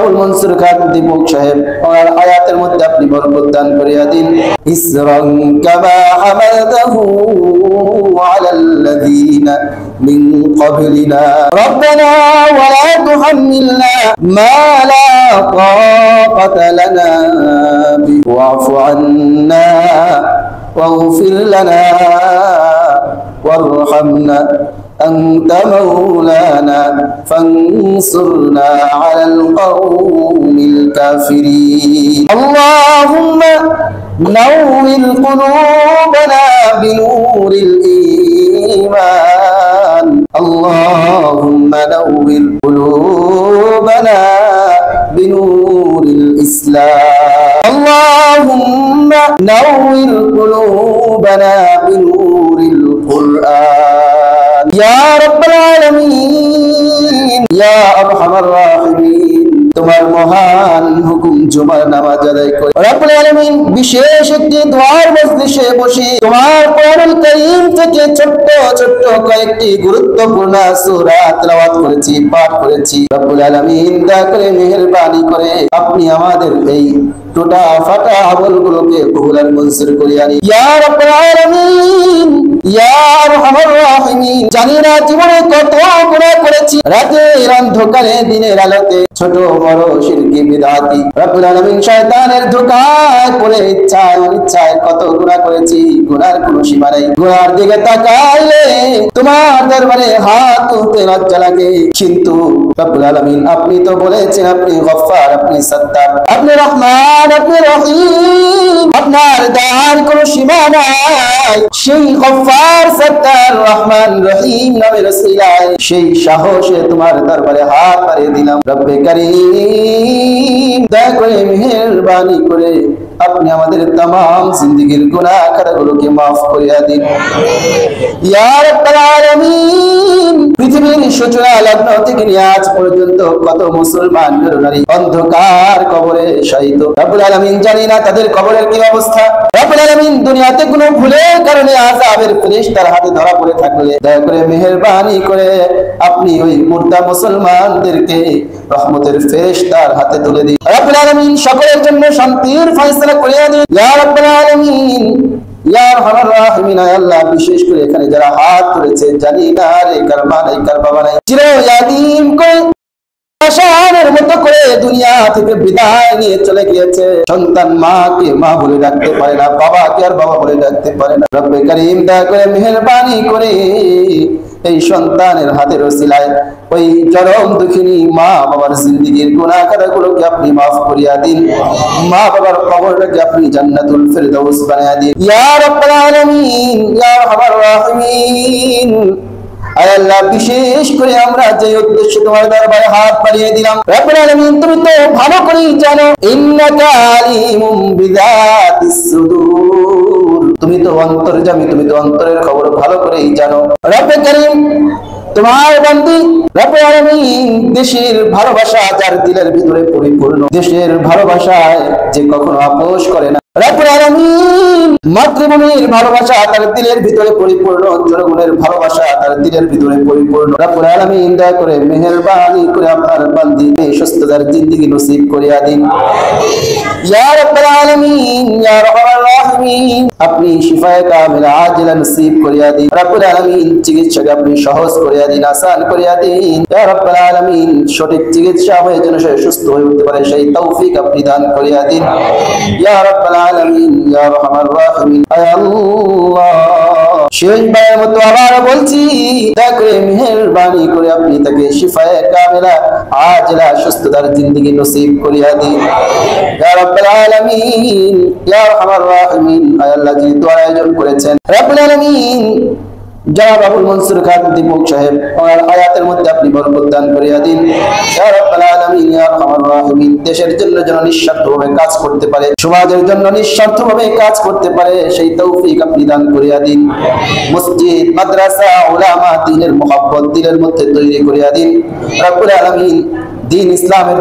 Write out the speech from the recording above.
আবুল মনসুর খান দীপক সাহেব ওনার আয়াতের মধ্যে আপনি বরকত দান করিয়া দিন। ইসরান কামা হামালতাহু আলাল্লাযীনা মিন ক্বাবলিনা রব্বানা ওয়া লা তুহাম্মিলনা মা লা তাকাতা লানা বিহি ওয়া'ফু আন্না ওয়াগফির লানা ওয়ারহামনা أنت مولانا فانصرنا على القوم الكافرين اللهم نور قلوبنا بنور الإيمان اللهم نور قلوبنا بنور الإسلام اللهم نور قلوبنا بنور القرآن يا رب العالمين يا أرحم الراحمين তোমার মহান হুকুম জুমার নামাজ আদায় করে রব্বুল আলামিন বিশেষ একটি দোয়ার মজলিসে বসে তোমার কোরআনুল কারীম থেকে ছোট্ট ছোট্ট কয়েকটি গুরুত্বপূর্ণ সূরা তেলাওয়াত করেছি, পাঠ করেছি। রব্বুল আলামিন দয়া করে মেহেরবানি করে আপনি আমাদের এই টোটা ফাটা আমলগুলোকে কবুল আর মঞ্জুর করিয়া নিন ইয়া রাব্বুল আলামিন ইয়া আরহামার রাহিমিন। জানি না জীবনে কত গুনাহ করেছি, রাতের অন্ধকারে দিনের আলোতে ছোট বড় শিরকি বিদআতি রব্বুল আলামিন শয়তানের ধোঁকায় পড়ে ইচ্ছায় অনিচ্ছায় কত গুনাহ করেছি। গুনার কোনো সীমা নাই, গুনার দিকে তাকাইলে তোমার দরবারে হাত তুলতে লজ্জা লাগে। কিন্তু রব্বুল আলামিন আপনি তো বলেছেন আপনি গফফার, আপনি সত্তার, আপনি রহমান, আপনি রহিম, আপনার দয়ার কোনো সীমা নাই। সেই গফফার, সত্তার, রহমান, রহিম নামের ওসিলায় সেই সাহসে তোমার দরবারে হাত বাড়িয়ে দিলাম। রব্বে কারীম দয়া করে মেহেরবানি করে আপনি আমাদের तमाम জিন্দেগীর গুনাহ খাতাগুলোকে maaf করিয়া দিন ইয়া রাব্বাল আলামিন। পৃথিবীর সূচনা লগ্ন থেকে নিয়ে আজ পর্যন্ত কত মুসলমান নারী অন্ধকার কবরে শায়িত। রব্বুল আলামিন জানি না তাদের কবরের কি অবস্থা। রব্বুল আলামিন দুনিয়াতে কোনো ভুলের কারণে আযাবের ফেরেশতার হাতে ধরা পড়ে থাকলে দয়া করে মেহেরবানি করে আপনি ওই মুর্দা মুসলমানদেরকে রহমতের ফেরেশতার হাতে তুলে দিন। রব্বুল আলামিন সকলের জন্য শান্তির ফয়সালা করিয়া দিন ইয়া রাব্বুল আলামিন ইয়া আরহামার রাহিমিন। আল্লাহ বিশেষ করে এখানে যারা হাত তুলেছে জানি না রে কার মা নাই কার বাবা নাই, চির ইয়াতীম করে আশানের মতো করে দুনিয়া থেকে বিদায় নিয়ে চলে গিয়েছে। সন্তান মাকে মা বলে ডাকতে পারে না, বাবাকে আর বাবা বলে ডাকতে পারে না। রব্বে কারীম দয়া করে মেহেরবানি করে এই সন্তানের হাতের ওসিলায় ওই চরম দুঃখিনী মা বাবার জিন্দেগীর গুনাহ খাতাগুলোকে আপনি maaf করিয়া দিন। মা বাবার কবরটাকে আপনি জান্নাতুল ফিরদাউস বানায়া দিন ইয়া রাব্বাল আলামিন ইয়া আরহামার রাহিমিন। আয় আল্লাহ বিশেষ করে আমরা যে উদ্দেশ্যে তোমার দরবারে হাত বাড়িয়ে দিলাম রব্বুল আলামিন তুমি তো ভালো করেই জানো ইন্নাকা আলিমুম বিযাতিস সুদূর, তুমি তো অন্তর্যামী, তুমি তো অন্তরের খবর ভালো করেই জানো। রব্বে কারীম তোমার বান্দি রব্বুল আলামিন দেশের ভালোবাসা যার দিলের ভিতরে পরিপূর্ণ, দেশের ভালোবাসায় যে কখনো আপোষ করে না। রব্বুল আলামিন মাতৃভূমির ভালোবাসা তার দিলের ভিতরে পরিপূর্ণ, জনগণের ভালোবাসা তার দিলের ভিতরে পরিপূর্ণ। রব্বুল আলামিন দয়া করে মেহেরবানি করে আপনার বান্দিকে সুস্থতার জিন্দেগি নসিব করিয়া দিন ইয়া রাব্বাল আলামিন ইয়া আরহামার রাহিমিন। আপনি শিফায়ে কামিলা আজিলা নসিব করিয়া দিন রব্বুল আলামিন। চিকিৎসাকে আপনি সহজ করিয়া দিন, আসান করিয়া দিন ইয়া রাব্বাল আলামিন। সঠিক চিকিৎসা হয়ে যেন সে সুস্থ হয়ে উঠতে পারে সেই তৌফিক আপনি দান করিয়া দিন ইয়া রাব্বাল আলামিন ইয়া আরহামার রাহিমিন। আয় আল্লাহ শেষবারের মতো আবার বলছি দয়া করে মেহেরবানি করে আপনি তাকে শিফায়ে কামিলা আজিলা সুস্থতার জিন্দেগি নসিব করিয়া দিন ইয়া রাব্বাল আলামিন ইয়া আরহামার রাহিমিন। আয় আল্লাহ যিনি দোয়ার আয়োজন করেছেন রাব্বুল আলামিন জনাব আবুল মনসুর খান দীপক সাহেব ওনার আয়াতের মধ্যে আপনি বরকত দান করিয়া দিন ইয়া রাব্বাল আলামিন ইয়া আরহামার রাহিমিন। দেশের জন্য যেন নিঃস্বার্থভাবে কাজ করতে পারে, সমাজের জন্য নিঃস্বার্থভাবে কাজ করতে পারে সেই তৌফিক আপনি দান করিয়া দিন। মসজিদ মাদ্রাসা উলামা দ্বীনের মুহাব্বত দিলের মধ্যে তৈরি করিয়া দিন রব্বুল আলামিন। দ্বীন ইসলামের